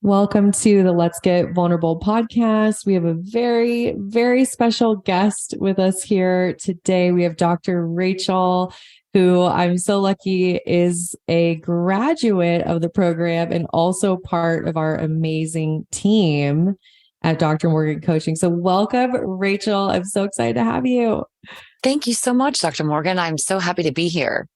Welcome to the Let's Get Vulnerable podcast. We have a very, very special guest with us here today. We have Dr. Rachael, who I'm so lucky is a graduate of the program and also part of our amazing team at Dr. Morgan Coaching. So welcome, Rachael. I'm so excited to have you. Thank you so much, Dr. Morgan. I'm so happy to be here.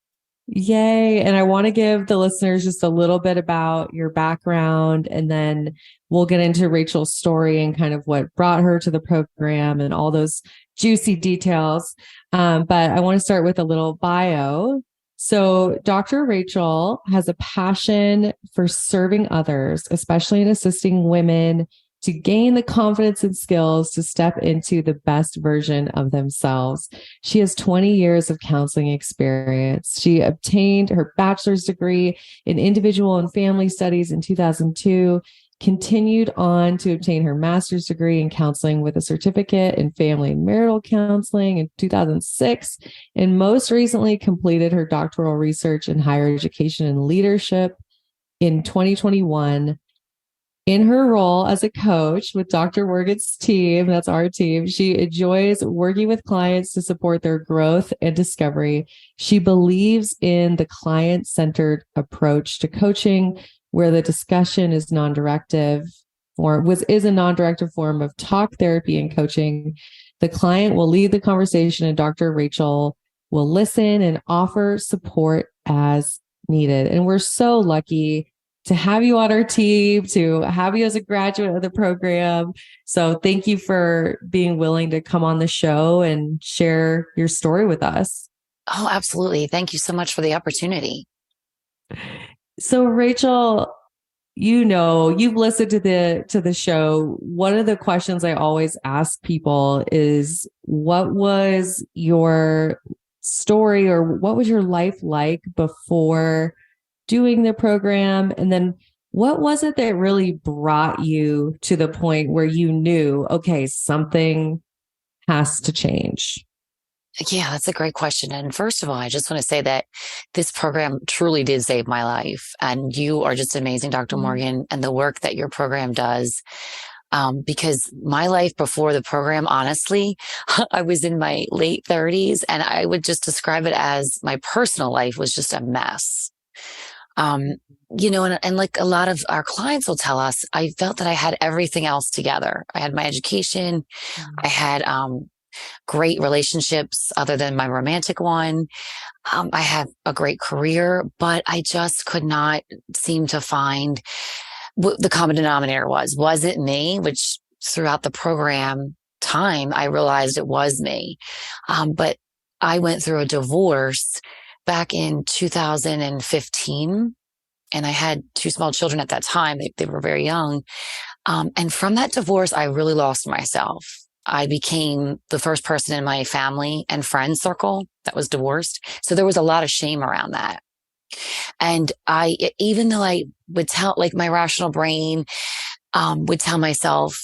Yay. And I want to give the listeners just a little bit about your background, and then we'll get into Rachael's story and kind of what brought her to the program and all those juicy details. But I want to start with a little bio. So Dr. Rachael has a passion for serving others, especially in assisting women to gain the confidence and skills to step into the best version of themselves. She has 20 years of counseling experience. She obtained her bachelor's degree in individual and family studies in 2002, continued on to obtain her master's degree in counseling with a certificate in family and marital counseling in 2006, and most recently completed her doctoral research in higher education and leadership in 2021. In her role as a coach with Dr. Morgan's team, that's our team, she enjoys working with clients to support their growth and discovery. She believes in the client-centered approach to coaching, where the discussion is non-directive, is a non-directive form of talk therapy and coaching. The client will lead the conversation, and Dr. Rachael will listen and offer support as needed. And we're so lucky to have you on our team, to have you as a graduate of the program. So thank you for being willing to come on the show and share your story with us. Oh, absolutely. Thank you so much for the opportunity. So Rachael, you've listened to the show. One of the questions I always ask people is, what was your story, or what was your life like before doing the program? And then what was it that really brought you to the point where you knew, okay, something has to change? Yeah, that's a great question. And first of all, I just want to say that this program truly did save my life. And you are just amazing, Dr. Morgan, and the work that your program does. Because my life before the program, honestly, I was in my late 30s, and I would just describe it as my personal life was just a mess. And like a lot of our clients will tell us, I felt that I had everything else together. I had my education. I had, great relationships other than my romantic one. I had a great career, but I just could not seem to find what the common denominator was. Was it me? Which throughout the program time, I realized it was me. But I went through a divorce back in 2015, and I had two small children at that time. They were very young. And from that divorce, I really lost myself. I became the first person in my family and friend circle that was divorced. So there was a lot of shame around that. And even though I would tell, like, my rational brain would tell myself,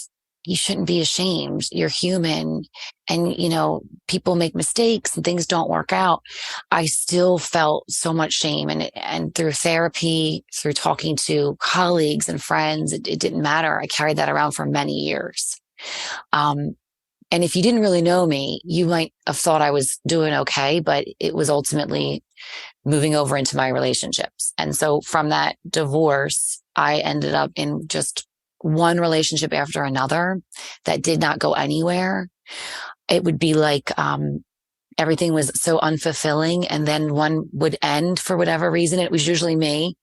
you shouldn't be ashamed. You're human. And, people make mistakes and things don't work out. I still felt so much shame. And through therapy, through talking to colleagues and friends, it didn't matter. I carried that around for many years. And if you didn't really know me, you might have thought I was doing okay, but it was ultimately moving over into my relationships. And so from that divorce, I ended up in just one relationship after another that did not go anywhere. It would be like everything was so unfulfilling, and then one would end for whatever reason. It was usually me.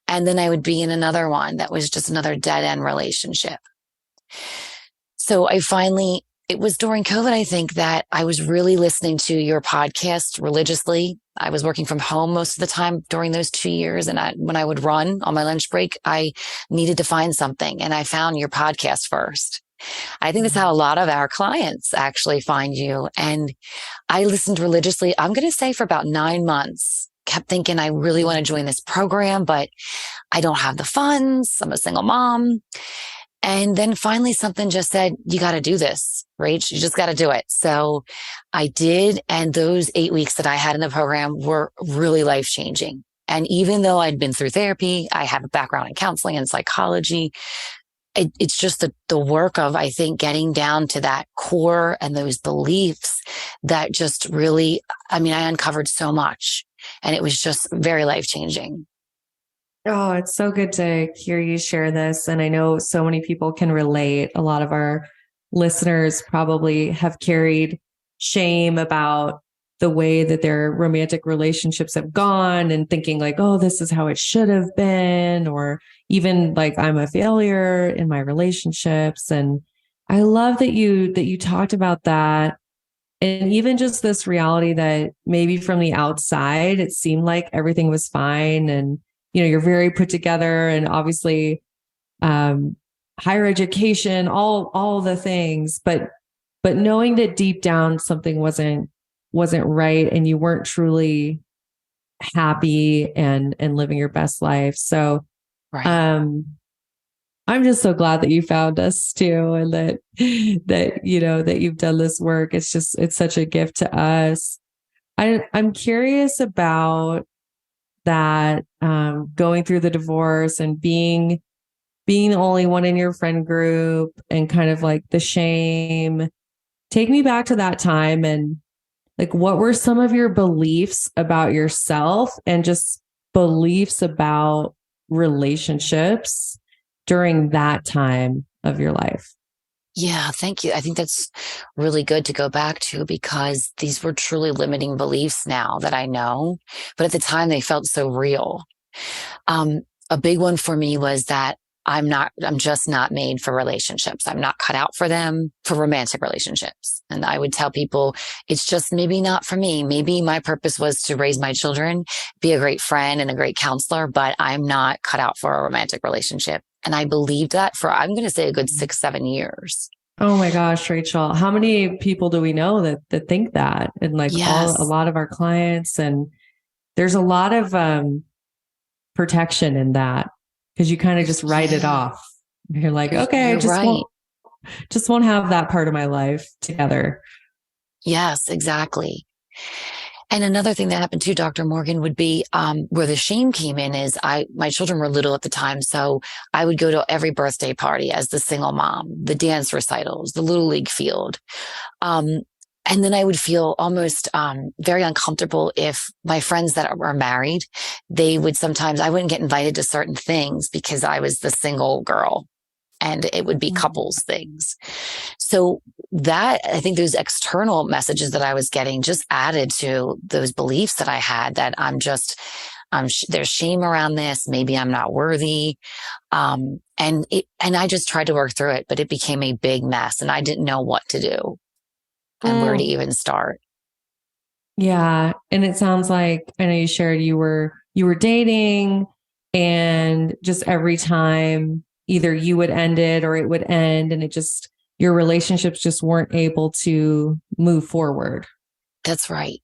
And then I would be in another one that was just another dead end relationship. So it was during COVID, I think, that I was really listening to your podcast religiously. I was working from home most of the time during those 2 years. And when I would run on my lunch break, I needed to find something. And I found your podcast first. I think that's how a lot of our clients actually find you. And I listened religiously, I'm going to say for about 9 months, kept thinking I really want to join this program, but I don't have the funds. I'm a single mom. And then finally something just said, you got to do this, Rach. You just got to do it. So I did. And those 8 weeks that I had in the program were really life-changing. And even though I'd been through therapy, I have a background in counseling and psychology. It's just the work of, I think, getting down to that core and those beliefs that just really, I mean, I uncovered so much, and it was just very life-changing. Oh, it's so good to hear you share this. And I know so many people can relate. A lot of our listeners probably have carried shame about the way that their romantic relationships have gone and thinking like, oh, this is how it should have been, or even like I'm a failure in my relationships. And I love that you talked about that. And even just this reality that maybe from the outside, it seemed like everything was fine. And, you're very put together and obviously, higher education, all the things, but knowing that deep down something wasn't right and you weren't truly happy and living your best life. So, Right. I'm just so glad that you found us too, and that you've done this work. It's such a gift to us. I'm curious about that, going through the divorce and being the only one in your friend group and kind of like the shame. Take me back to that time and like, what were some of your beliefs about yourself and just beliefs about relationships during that time of your life? Yeah, thank you. I think that's really good to go back to, because these were truly limiting beliefs now that I know, but at the time they felt so real. A big one for me was that I'm just not made for relationships. I'm not cut out for them, for romantic relationships. And I would tell people, it's just maybe not for me. Maybe my purpose was to raise my children, be a great friend and a great counselor, but I'm not cut out for a romantic relationship. And I believed that for, I'm going to say, a good 6-7 years. Oh my gosh, Rachael, how many people do we know that think that? And like a Yes. lot of our clients, and there's a lot of protection in that because you kind of just write it Yeah, off. You're like, okay, I you're right. just won't have that part of my life together. Yes, exactly. And another thing that happened too, Dr. Morgan, would be where the shame came in is my children were little at the time. So I would go to every birthday party as the single mom, the dance recitals, the little league field. Um, and then I would feel almost very uncomfortable if my friends that were married, they would sometimes, I wouldn't get invited to certain things because I was the single girl, and it would be couples things. So that, I think those external messages that I was getting just added to those beliefs that I had, that there's shame around this. Maybe I'm not worthy. And I just tried to work through it, but it became a big mess and I didn't know what to do and where to Mm, even start. yeah. And it sounds like, I know you shared you were dating, and just every time either you would end it or it would end, and your relationships just weren't able to move forward. That's right.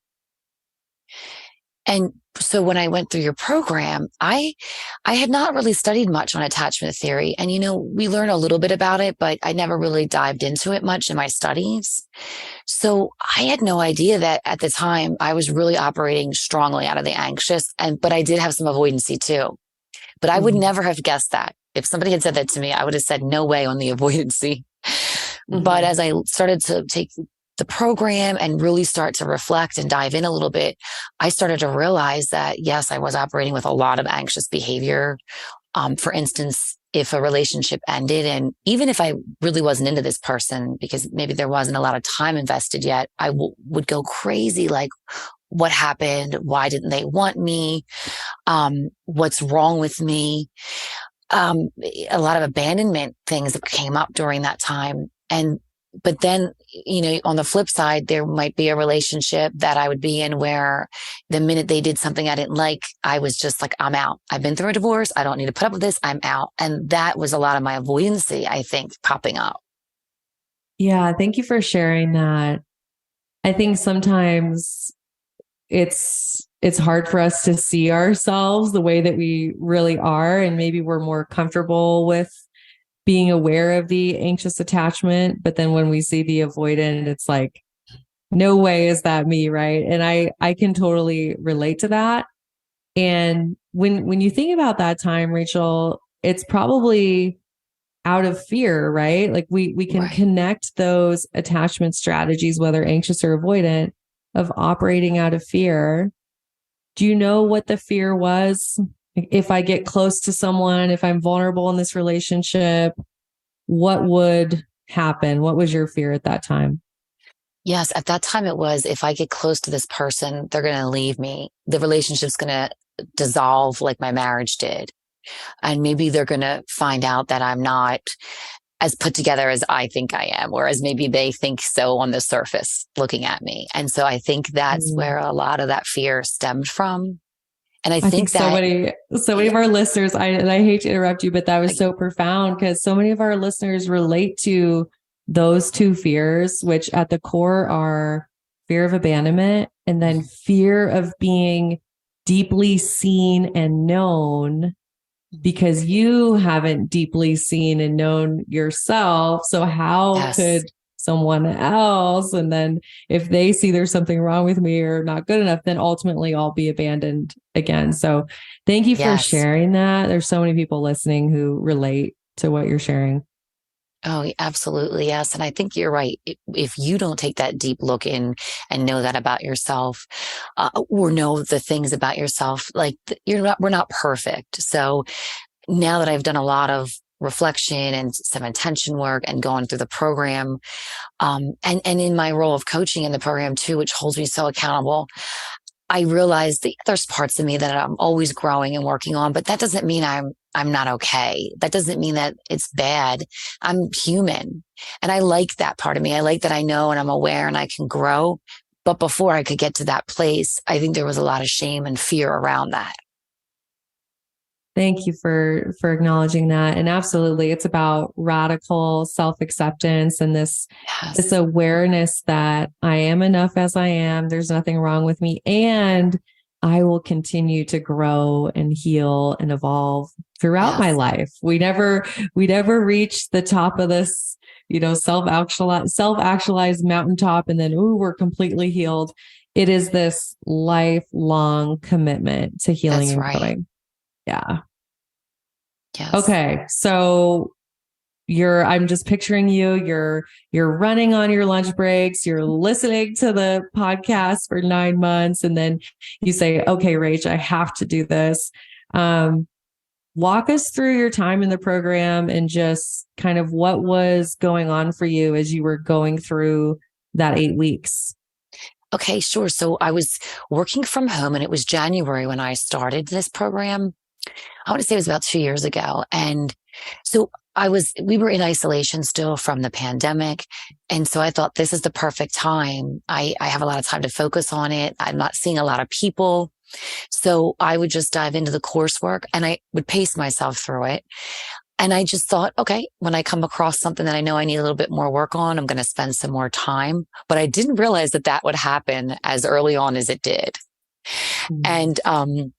And so when I went through your program, I had not really studied much on attachment theory. And, we learn a little bit about it, but I never really dived into it much in my studies. So I had no idea that at the time I was really operating strongly out of the anxious, but I did have some avoidancy too. But I would Mhm. never have guessed that. If somebody had said that to me, I would have said no way on the avoidancy. But Mhm. as I started to take the program and really start to reflect and dive in a little bit, I started to realize that, yes, I was operating with a lot of anxious behavior. For instance, if a relationship ended, and even if I really wasn't into this person because maybe there wasn't a lot of time invested yet, I would go crazy. Like, what happened? Why didn't they want me? What's wrong with me? A lot of abandonment things that came up during that time. But then, on the flip side, there might be a relationship that I would be in where the minute they did something I didn't like, I was just like, I'm out. I've been through a divorce. I don't need to put up with this. I'm out. And that was a lot of my avoidancy, I think, popping up. Yeah. Thank you for sharing that. I think sometimes it's hard for us to see ourselves the way that we really are. And maybe we're more comfortable with being aware of the anxious attachment. But then when we see the avoidant, it's like, no way is that me. Right. And I can totally relate to that. And when you think about that time, Rachael, it's probably out of fear, right? Like we can Right. connect those attachment strategies, whether anxious or avoidant, of operating out of fear. Do you know what the fear was? If I get close to someone, if I'm vulnerable in this relationship, what would happen? What was your fear at that time? Yes, at that time it was, if I get close to this person, they're going to leave me. The relationship's going to dissolve like my marriage did. And maybe they're going to find out that I'm not as put together as I think I am, whereas maybe they think so on the surface looking at me. And so I think that's Mm. where a lot of that fear stemmed from. And I I think think that, so many yeah, of our listeners, and I hate to interrupt you, but that was like, so profound because so many of our listeners relate to those two fears, which at the core are fear of abandonment and then fear of being deeply seen and known because you haven't deeply seen and known yourself. So how yes, could someone else? And then if they see there's something wrong with me or not good enough, then ultimately I'll be abandoned again. So thank you for yes. sharing that. There's so many people listening who relate to what you're sharing. Oh, absolutely. Yes. And I think you're right. If you don't take that deep look in and know that about yourself, or know the things about yourself, like we're not perfect. So now that I've done a lot of reflection and some intention work and going through the program, and in my role of coaching in the program too, which holds me so accountable, I realized that there's parts of me that I'm always growing and working on, but that doesn't mean I'm not okay. That doesn't mean that it's bad. I'm human. And I like that part of me. I like that I know and I'm aware and I can grow. But before I could get to that place, I think there was a lot of shame and fear around that. Thank you for acknowledging that. And absolutely, it's about radical self-acceptance and this Yes. awareness that I am enough as I am. There's nothing wrong with me. And I will continue to grow and heal and evolve throughout my Yes. life. We never reach the top of this, self-actualized mountaintop and then, ooh, we're completely healed. It is this lifelong commitment to healing That's and right. growing. Yeah. Yes. Okay. So I'm just picturing you're running on your lunch breaks, you're listening to the podcast for 9 months, and then you say, okay, Rach, I have to do this. Um, Walk us through your time in the program and just kind of what was going on for you as you were going through that 8 weeks. Okay, sure. So I was working from home and it was January when I started this program. I want to say it was about 2 years ago. And so we were in isolation still from the pandemic. And so I thought this is the perfect time. I have a lot of time to focus on it. I'm not seeing a lot of people. So I would just dive into the coursework and I would pace myself through it. And I just thought, okay, when I come across something that I know I need a little bit more work on, I'm going to spend some more time. But I didn't realize that that would happen as early on as it did. Mm. And,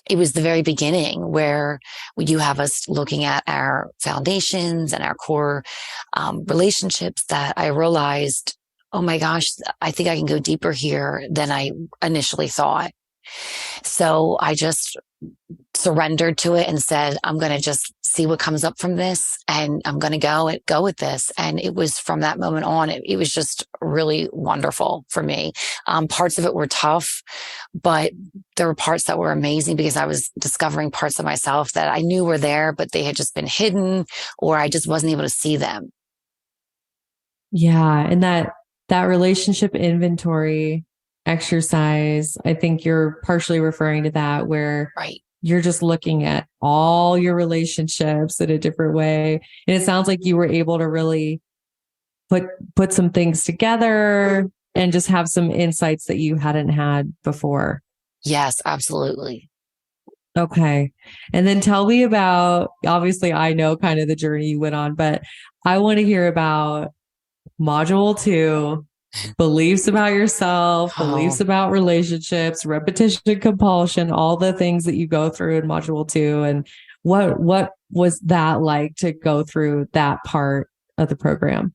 it was the very beginning where you have us looking at our foundations and our core relationships that I realized, oh my gosh, I think I can go deeper here than I initially thought. So I just surrendered to it and said, I'm going to just see what comes up from this and I'm going to go with this. And it was from that moment on, it was just really wonderful for me. Parts of it were tough, but there were parts that were amazing because I was discovering parts of myself that I knew were there, but they had just been hidden or I just wasn't able to see them. Yeah. And that relationship inventory exercise, I think you're partially referring to that where Right. you're just looking at all your relationships in a different way. And it sounds like you were able to really put put some things together and just have some insights that you hadn't had before. Yes, absolutely. Okay. And then tell me about, obviously I know kind of the journey you went on, but I want to hear about module 2, beliefs about yourself, Oh, beliefs about relationships, repetition, compulsion, all the things that you go through in module 2. And what was that like to go through that part of the program?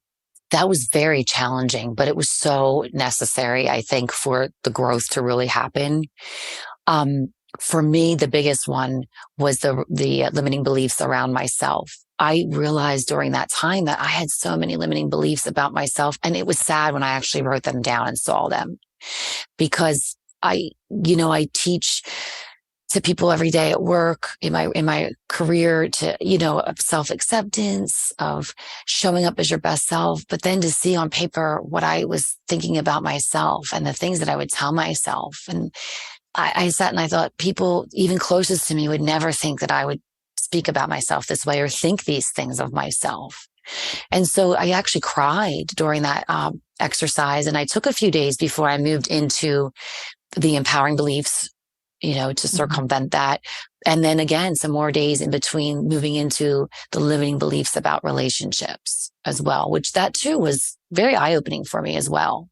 that was very challenging, but it was so necessary, I think, for the growth to really happen. For me, the biggest one was the limiting beliefs around myself. I realized during that time that I had so many limiting beliefs about myself. And it was sad when I actually wrote them down and saw them, because I teach to people every day at work, in my career, to, of self-acceptance, of showing up as your best self. But then to see on paper what I was thinking about myself and the things that I would tell myself. And I sat and I thought, people even closest to me would never think that I would speak about myself this way or think these things of myself. And so I actually cried during that exercise. And I took a few days before I moved into the empowering beliefs, to circumvent that. And then again, some more days in between moving into the limiting beliefs about relationships as well, which that too was very eye-opening for me as well.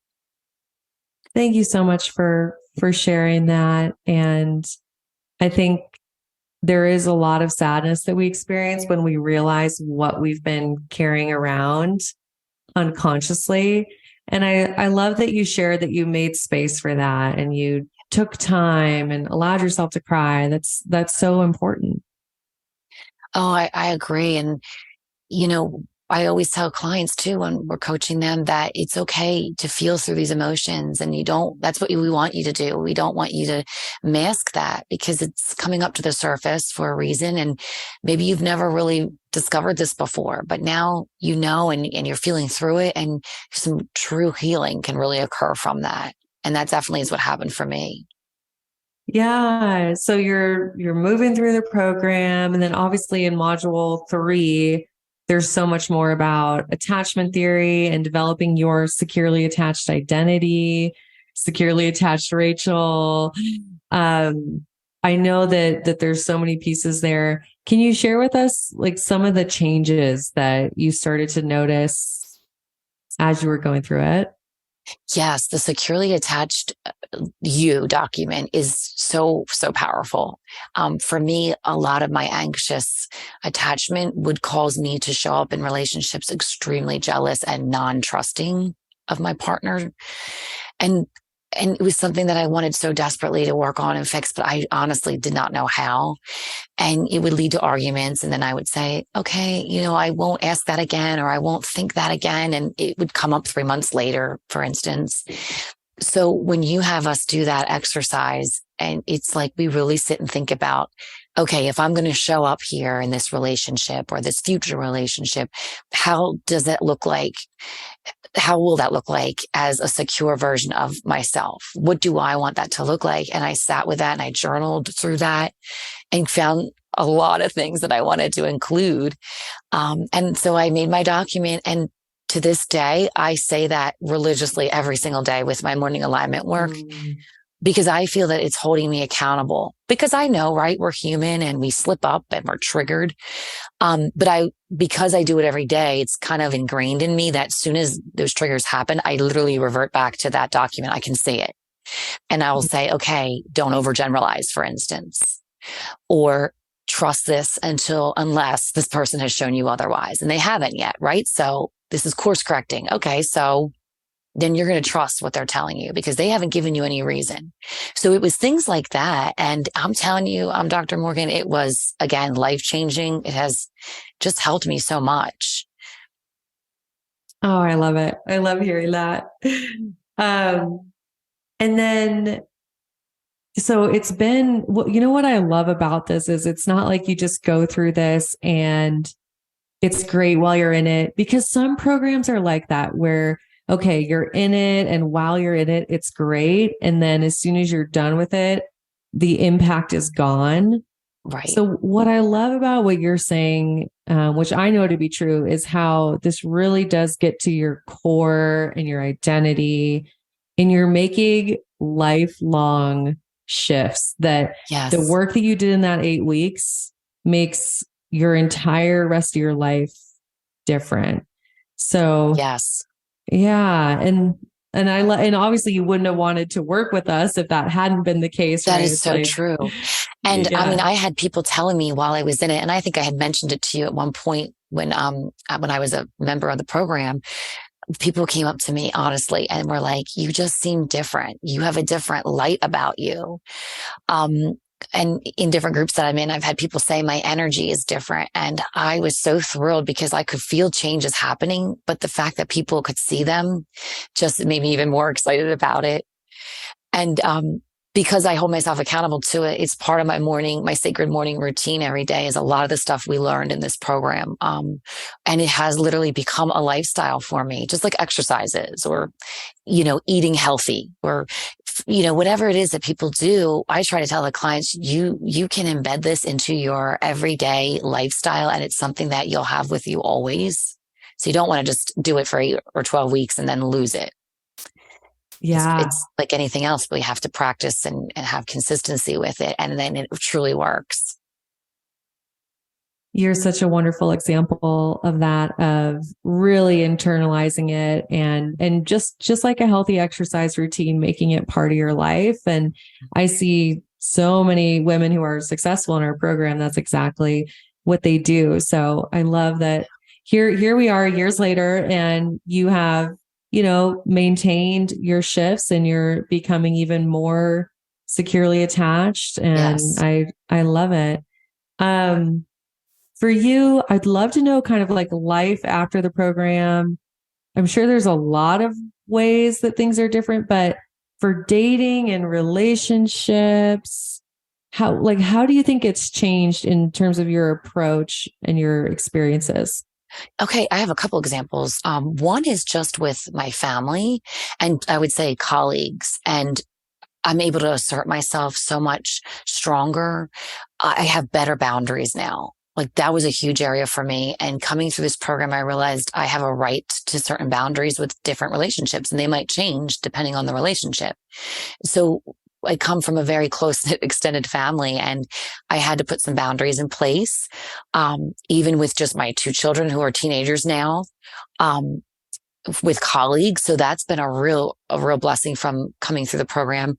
Thank you so much for sharing that. And I think there is a lot of sadness that we experience when we realize what we've been carrying around unconsciously. And I love that you shared that you made space for that and you took time and allowed yourself to cry. That's so important. Oh, I agree. And, I always tell clients too, when we're coaching them, that it's okay to feel through these emotions. And that's what we want you to do. We don't want you to mask that, because it's coming up to the surface for a reason. And maybe you've never really discovered this before, but now you know, and you're feeling through it, and some true healing can really occur from that. And that definitely is what happened for me. Yeah. So you're moving through the program, and then obviously in module 3, there's so much more about attachment theory and developing your securely attached identity, securely attached Rachael. I know that there's so many pieces there. Can you share with us like some of the changes that you started to notice as you were going through it? Yes, the securely attached you document is so, so powerful. For me, a lot of my anxious attachment would cause me to show up in relationships extremely jealous and non-trusting of my partner. And and it was something that I wanted so desperately to work on and fix, but I honestly did not know how. And it would lead to arguments. And then I would say, okay, I won't ask that again, or I won't think that again. And it would come up 3 months later, for instance. So when you have us do that exercise, and it's like we really sit and think about, okay, if I'm going to show up here in this relationship or this future relationship, how does that look like? How will that look like as a secure version of myself? What do I want that to look like? And I sat with that and I journaled through that and found a lot of things that I wanted to include. And so I made my document. And to this day, I say that religiously every single day with my morning alignment work, because I feel that it's holding me accountable, because I know, right? We're human and we slip up and we're triggered. Because I do it every day, it's kind of ingrained in me that as soon as those triggers happen, I literally revert back to that document. I can see it. And I will say, okay, don't overgeneralize, for instance, or trust this unless this person has shown you otherwise, and they haven't yet, right? So this is course correcting. Okay. So then you're going to trust what they're telling you because they haven't given you any reason. So it was things like that. And I'm telling you, I'm Dr. Morgan. It was, again, life-changing. It has just helped me so much. Oh, I love it. I love hearing that. And then, so it's been, well, what I love about this is it's not like you just go through this and it's great while you're in it, because some programs are like that where, okay, you're in it, and while you're in it, it's great. And then as soon as you're done with it, the impact is gone. Right. So what I love about what you're saying, which I know to be true, is how this really does get to your core and your identity, and you're making lifelong shifts that the work that you did in that 8 weeks makes your entire rest of your life different. So yes. Yeah. And obviously you wouldn't have wanted to work with us if that hadn't been the case. That right? is so true. And Yeah. I mean, I had people telling me while I was in it, and I think I had mentioned it to you at one point when I was a member of the program, people came up to me honestly and were like, you just seem different. You have a different light about you. And in different groups that I'm in, I've had people say my energy is different. And I was so thrilled because I could feel changes happening. But the fact that people could see them just made me even more excited about it. And because I hold myself accountable to it, it's part of my sacred morning routine every day is a lot of the stuff we learned in this program. And it has literally become a lifestyle for me, just like exercises or, eating healthy or, whatever it is that people do. I try to tell the clients, you can embed this into your everyday lifestyle. And it's something that you'll have with you always. So you don't want to just do it for 8 or 12 weeks and then lose it. Yeah. It's like anything else, but we have to practice and have consistency with it. And then it truly works. You're such a wonderful example of that, of really internalizing it and just like a healthy exercise routine, making it part of your life. And I see so many women who are successful in our program. That's exactly what they do. So I love that here we are years later and you have, maintained your shifts and you're becoming even more securely attached. And Yes. I love it. For you, I'd love to know kind of like life after the program. I'm sure there's a lot of ways that things are different, but for dating and relationships, how do you think it's changed in terms of your approach and your experiences? Okay, I have a couple examples. One is just with my family and I would say colleagues, and I'm able to assert myself so much stronger. I have better boundaries now. Like that was a huge area for me. And coming through this program, I realized I have a right to certain boundaries with different relationships, and they might change depending on the relationship. So I come from a very close extended family, and I had to put some boundaries in place. Even with just my 2 children who are teenagers now, with colleagues. So that's been a real blessing from coming through the program.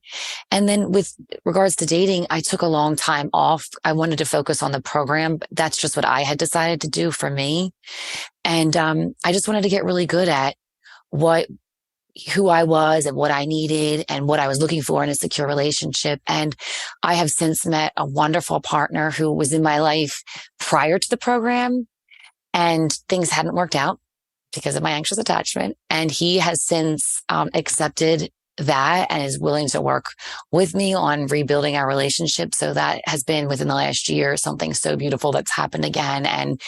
And then with regards to dating, I took a long time off. I wanted to focus on the program. That's just what I had decided to do for me. And, I just wanted to get really good at who I was and what I needed and what I was looking for in a secure relationship. And I have since met a wonderful partner who was in my life prior to the program, and things hadn't worked out because of my anxious attachment. And he has since accepted that and is willing to work with me on rebuilding our relationship. So that has been within the last year, something so beautiful that's happened again. And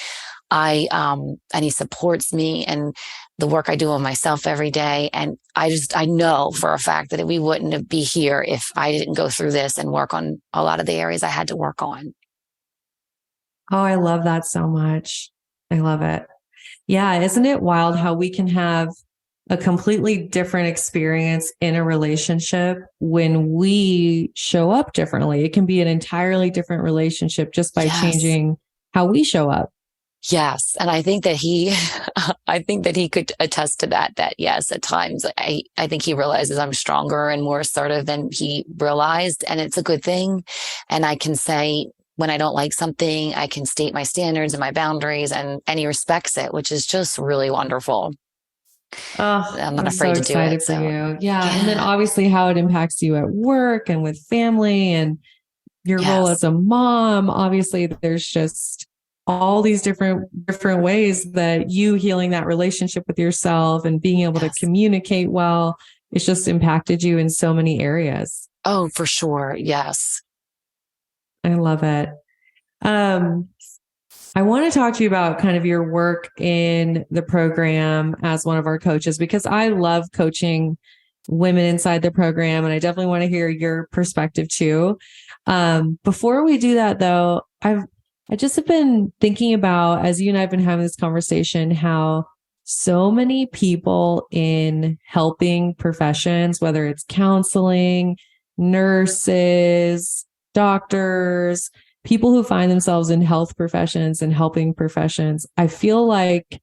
and he supports me and the work I do on myself every day. And I know for a fact that we wouldn't be here if I didn't go through this and work on a lot of the areas I had to work on. Oh, I love that so much. I love it. Yeah. Isn't it wild how we can have a completely different experience in a relationship when we show up differently? It can be an entirely different relationship just by Yes. changing how we show up. Yes. And I think that I think that he could attest to that yes, at times I think he realizes I'm stronger and more assertive than he realized. And it's a good thing. And I can say when I don't like something, I can state my standards and my boundaries, and he respects it, which is just really wonderful. Oh, I'm not I'm so afraid to do it. excited for So you. Yeah. And then yeah. obviously how it impacts you at work and with family and your role Yes. as a mom. Obviously, there's just all these different ways that you healing that relationship with yourself and being able to Yes. communicate well, it's just impacted you in so many areas. Oh, for sure. Yes. I love it. Um, I want to talk to you about kind of your work in the program as one of our coaches, because I love coaching women inside the program. And I definitely want to hear your perspective too. Before we do that though, I just have been thinking about, as you and I have been having this conversation, how so many people in helping professions, whether it's counseling, nurses, doctors, people who find themselves in health professions and helping professions, I feel like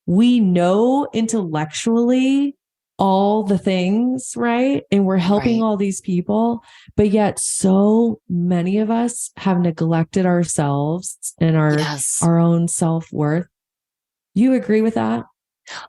we know intellectually all the things, right? And we're helping Right. all these people, but yet so many of us have neglected ourselves and Yes. our own self-worth. You agree with that?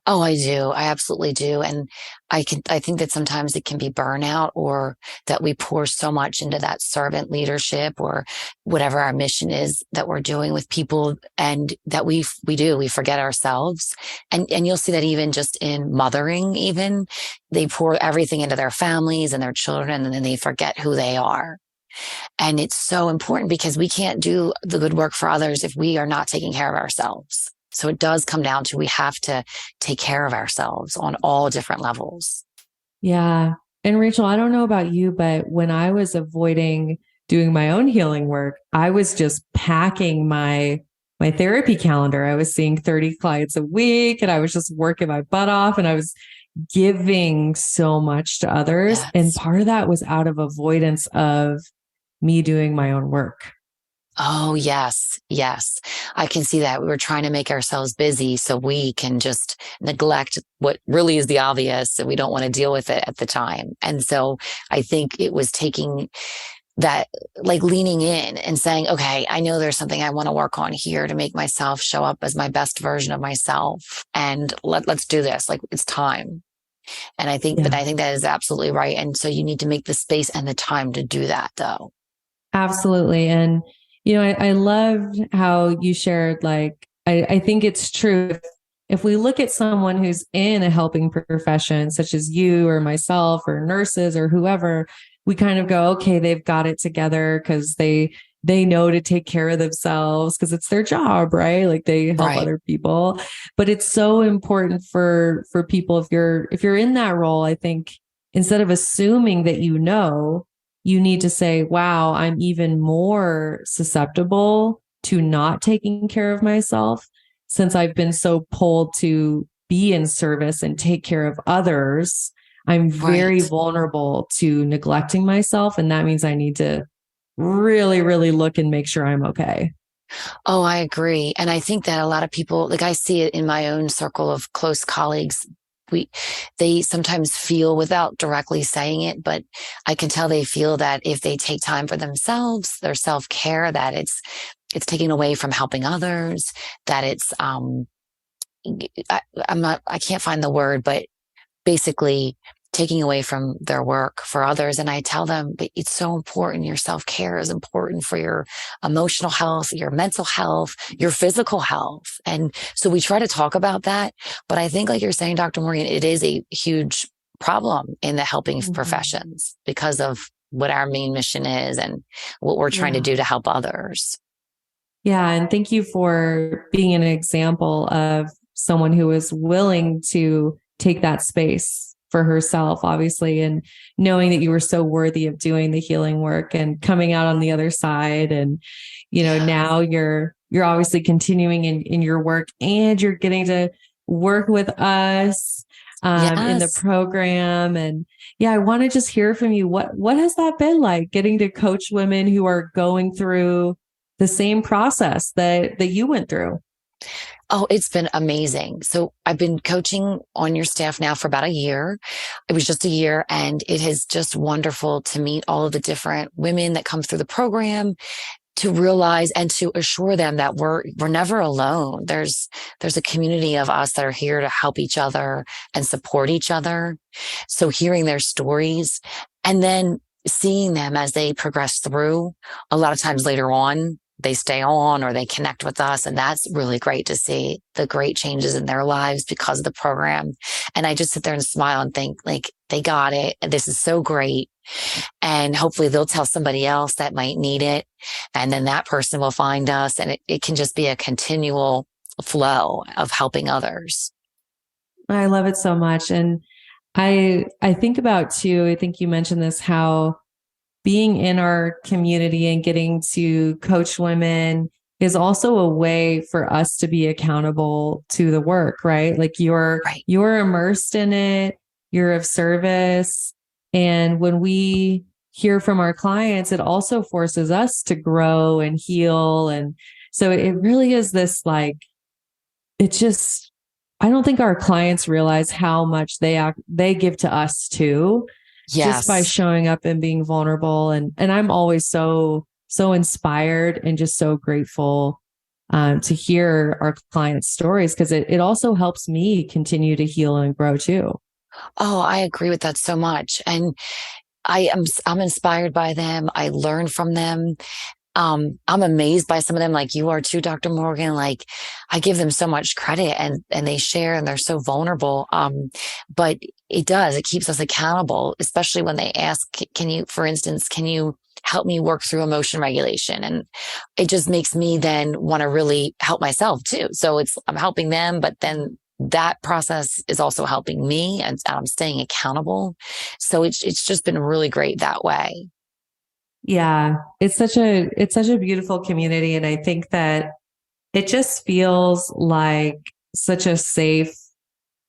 Oh, I do. I absolutely do. And I think that sometimes it can be burnout or that we pour so much into that servant leadership or whatever our mission is that we're doing with people and that we forget ourselves. And you'll see that even just in mothering, even they pour everything into their families and their children and then they forget who they are. And it's so important because we can't do the good work for others if we are not taking care of ourselves. So it does come down to we have to take care of ourselves on all different levels. Yeah. And Rachel, I don't know about you, but when I was avoiding doing my own healing work, I was just packing my therapy calendar. I was seeing 30 clients a week and I was just working my butt off and I was giving so much to others. And Yes. part of that was out of avoidance of me doing my own work. Oh, yes. Yes. I can see that. We were trying to make ourselves busy so we can just neglect what really is the obvious and we don't want to deal with it at the time. And so I think it was taking that, like leaning in and saying, okay, I know there's something I want to work on here to make myself show up as my best version of myself. And let's do this. Like it's time. And Yeah. I think that is absolutely right. And so you need to make the space and the time to do that though. Absolutely. And, I loved how you shared, like, I think it's true. If we look at someone who's in a helping profession, such as you or myself or nurses or whoever, we kind of go, okay, they've got it together because they know to take care of themselves because it's their job, right? Like they help Right. other people. But it's so important for people if you're in that role, I think instead of assuming that you need to say, wow, I'm even more susceptible to not taking care of myself since I've been so pulled to be in service and take care of others. I'm very Right. vulnerable to neglecting myself. And that means I need to really, really look and make sure I'm okay. Oh, I agree. And I think that a lot of people, like I see it in my own circle of close colleagues, we, they sometimes feel without directly saying it, but I can tell they feel that if they take time for themselves, their self care, that it's taking away from helping others, that I, I can't find the word, but basically taking away from their work for others. And I tell them, but it's so important. Your self care is important for your emotional health, your mental health, your physical health. And so we try to talk about that. But I think, like you're saying, Dr. Morgan, it is a huge problem in the helping Mhm. professions because of what our main mission is and what we're trying to Yeah. do to help others. Yeah. And thank you for being an example of someone who is willing to take that space for herself, obviously, and knowing that you were so worthy of doing the healing work and coming out on the other side. And, Yeah. now you're obviously continuing in your work and you're getting to work with us in the Yes. program. And yeah, I want to just hear from you. What has that been like getting to coach women who are going through the same process that you went through? Oh, it's been amazing. So I've been coaching on your staff now for about a year. It was just a year and it is just wonderful to meet all of the different women that come through the program to realize and to assure them that we're never alone. There's a community of us that are here to help each other and support each other. So hearing their stories and then seeing them as they progress through, a lot of times later on, they stay on or they connect with us. And that's really great to see the great changes in their lives because of the program. And I just sit there and smile and think like they got it. This is so great. And hopefully they'll tell somebody else that might need it. And then that person will find us. And it can just be a continual flow of helping others. I love it so much. And I think about too, I think you mentioned this, how being in our community and getting to coach women is also a way for us to be accountable to the work, right? Like Right. you're immersed in it, you're of service. And when we hear from our clients, it also forces us to grow and heal. And so it really is this, like, it's just, I don't think our clients realize how much they give to us too, just by Yes. showing up and being vulnerable. And I'm always so inspired and just so grateful to hear our clients' stories, because it also helps me continue to heal and grow too. Oh, I agree with that so much. And I'm inspired by them. I learn from them. I'm amazed by some of them, like you are too, Dr. Morgan. Like I give them so much credit, and they share, and they're so vulnerable. But it keeps us accountable, especially when they ask, for instance, can you help me work through emotion regulation? And it just makes me then want to really help myself too. So I'm helping them, but then that process is also helping me, and I'm staying accountable. So it's just been really great that way. Yeah, it's such a beautiful community. And I think that it just feels like such a safe,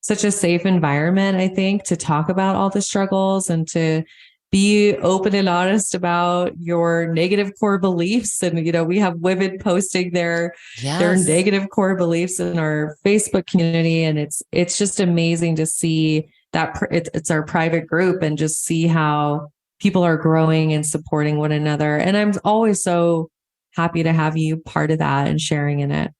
such a safe environment, I think, to talk about all the struggles and to be open and honest about your negative core beliefs. And, we have women posting their Yes. negative core beliefs in our Facebook community. And it's just amazing to see that it's our private group, and just see how people are growing and supporting one another. And I'm always so happy to have you part of that and sharing in it.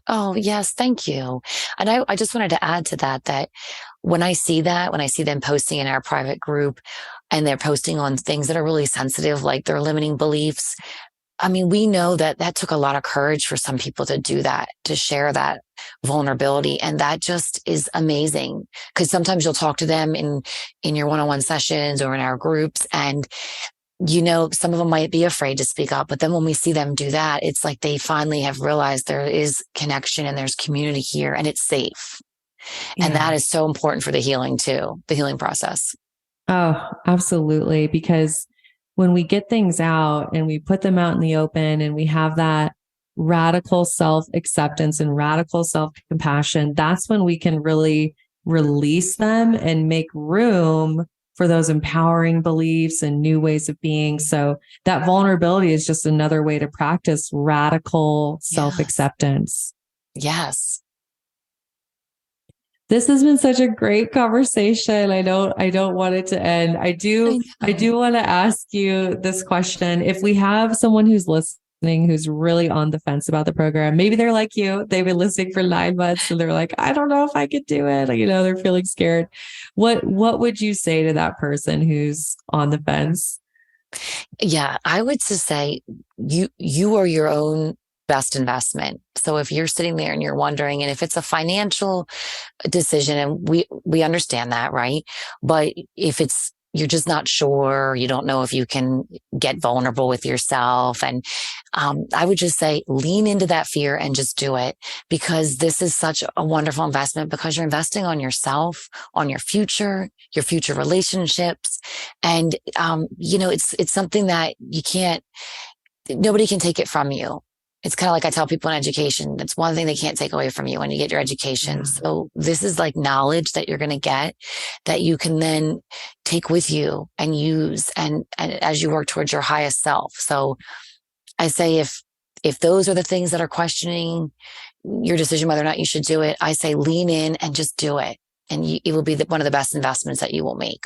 Oh, yes. Thank you. And I just wanted to add to that when I see them posting in our private group and they're posting on things that are really sensitive, like their limiting beliefs. I mean, we know that took a lot of courage for some people to do that, to share that vulnerability. And that just is amazing, because sometimes you'll talk to them in your one-on-one sessions or in our groups, and some of them might be afraid to speak up, but then when we see them do that, it's like they finally have realized there is connection and there's community here and it's safe. Yeah. And that is so important for the healing too, the healing process. Oh, absolutely. Because when we get things out and we put them out in the open, and we have that radical self acceptance and radical self compassion, that's when we can really release them and make room for those empowering beliefs and new ways of being. So that vulnerability is just another way to practice radical self acceptance. Yes. This has been such a great conversation. I don't want it to end. I do want to ask you this question. If we have someone who's listening, who's really on the fence about the program, maybe they're like you, they've been listening for 9 months and they're like, I don't know if I could do it. They're feeling scared. What would you say to that person who's on the fence? Yeah, I would just say you are your own best investment. So if you're sitting there and you're wondering, and if it's a financial decision, and we understand that, right? But if you're just not sure, you don't know if you can get vulnerable with yourself. And I would just say, lean into that fear and just do it, because this is such a wonderful investment, because you're investing on yourself, on your future relationships. And, it's something that nobody can take it from you. It's kind of like I tell people in education, that's one thing they can't take away from you when you get your education. Yeah. So this is like knowledge that you're going to get, that you can then take with you and use and as you work towards your highest self. So I say, if those are the things that are questioning your decision, whether or not you should do it, I say lean in and just do it. And it will be one of the best investments that you will make.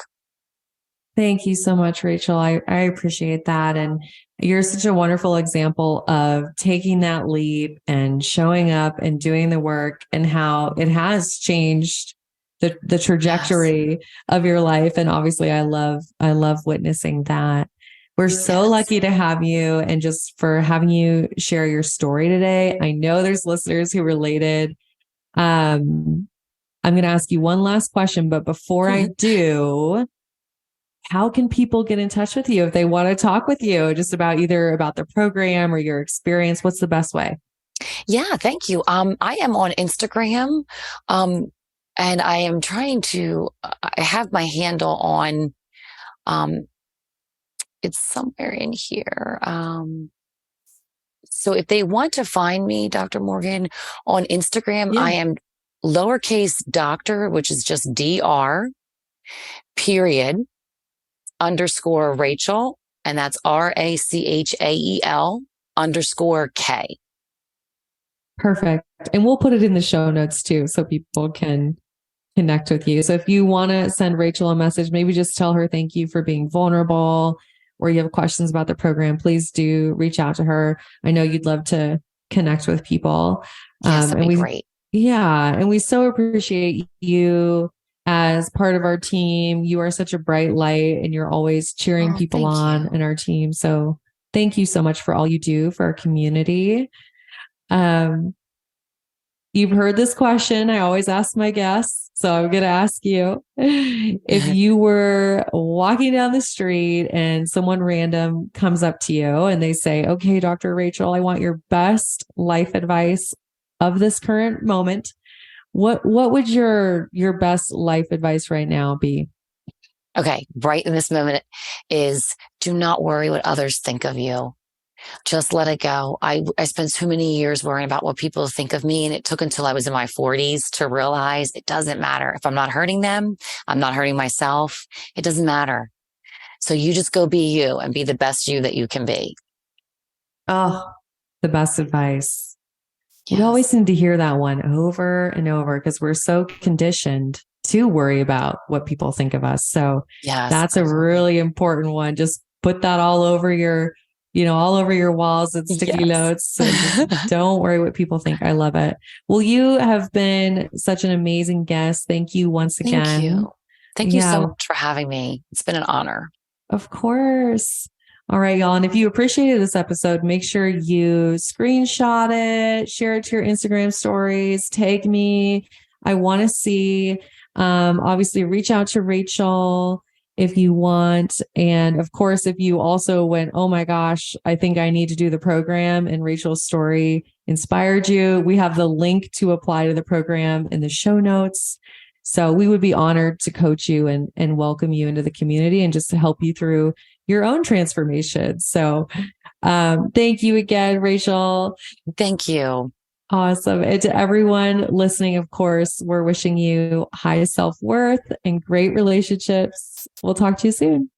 Thank you so much, Rachael. I appreciate that. And you're such a wonderful example of taking that leap and showing up and doing the work, and how it has changed the trajectory of your life. And obviously I love witnessing that. We're so lucky to have you, and just for having you share your story today. I know there's listeners who related. I'm going to ask you one last question, but before I do, how can people get in touch with you if they want to talk with you just about either about the program or your experience? What's the best way? Yeah, thank you. I am on Instagram. And I am I have my handle on, it's somewhere in here. So if they want to find me, Dr. Morgan, on Instagram, I am lowercase doctor, which is just DR, period, _ Rachael. And that's RACHAEL _K. Perfect. And we'll put it in the show notes too, so people can connect with you. So if you want to send Rachael a message, maybe just tell her thank you for being vulnerable, or you have questions about the program, please do reach out to her. I know you'd love to connect with people. Yes, that'd be great. Yeah. And we so appreciate you as part of our team. You are such a bright light and you're always cheering people on in our team. So thank you so much for all you do for our community. You've heard this question. I always ask my guests. So I'm going to ask you, if you were walking down the street and someone random comes up to you and they say, okay, Dr. Rachael, I want your best life advice of this current moment. What would your best life advice right now be? Okay. Right in this moment is do not worry what others think of you. Just let it go. I spent too many years worrying about what people think of me. And it took until I was in my 40s to realize it doesn't matter. If I'm not hurting them, I'm not hurting myself. It doesn't matter. So you just go be you and be the best you that you can be. Oh, the best advice. Yes. We always seem to hear that one over and over because we're so conditioned to worry about what people think of us. So yes, that's a really important one. Just put that all over all over your walls and sticky notes. And just don't worry what people think. I love it. Well, you have been such an amazing guest. Thank you once again. Thank you. Thank you so much for having me. It's been an honor. Of course. All right, y'all. And if you appreciated this episode, make sure you screenshot it, share it to your Instagram stories, tag me. I want to see, obviously reach out to Rachael if you want. And of course, if you also went, oh my gosh, I think I need to do the program and Rachael's story inspired you, we have the link to apply to the program in the show notes. So we would be honored to coach you and welcome you into the community and just to help you through your own transformation. So thank you again, Rachael. Thank you. Awesome. And to everyone listening, of course, we're wishing you high self-worth and great relationships. We'll talk to you soon.